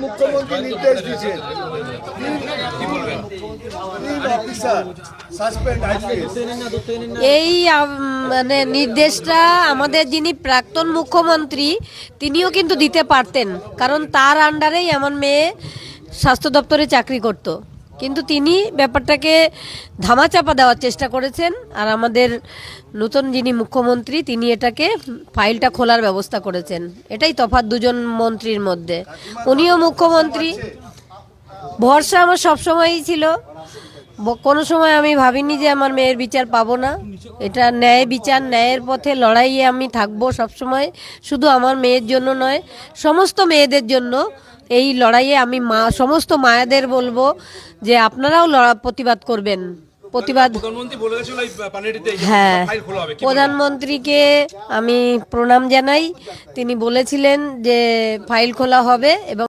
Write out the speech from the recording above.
মুখ্যমন্ত্রী নির্দেশ দিয়েছেন এই মানে নির্দেশটা আমাদের যিনি প্রাক্তন মুখ্যমন্ত্রী তিনিও কিন্তু দিতে পারতেন, কারণ তার আন্ডারেই আমার মেয়ে স্বাস্থ্য দপ্তরে চাকরি করত, কিন্তু তিনি ব্যাপারটাকে ধামাচাপা দেওয়ার চেষ্টা করেছেন। আর আমাদের নতুন যিনি মুখ্যমন্ত্রী তিনি এটাকে ফাইলটা খোলার ব্যবস্থা করেছেন। এটাই তফাৎ দুজন মন্ত্রীর মধ্যে। উনিও মুখ্যমন্ত্রী, ভরসা আমার সবসময়ই ছিল। কোনো সময় আমি ভাবিনি যে আমার মেয়ের বিচার পাবো না। এটা ন্যায় বিচার, ন্যায়ের পথে লড়াইয়ে আমি থাকবো সবসময়। শুধু আমার মেয়ের জন্য নয়, সমস্ত মেয়েদের জন্য এই লড়াইয়ে আমি সমস্ত মায়েদের বলবো যে আপনারাও প্রতিবাদ করবেন। প্রতিবাদ, হ্যাঁ, প্রধানমন্ত্রীকে আমি প্রণাম জানাই। তিনি বলেছিলেন যে ফাইল খোলা হবে এবং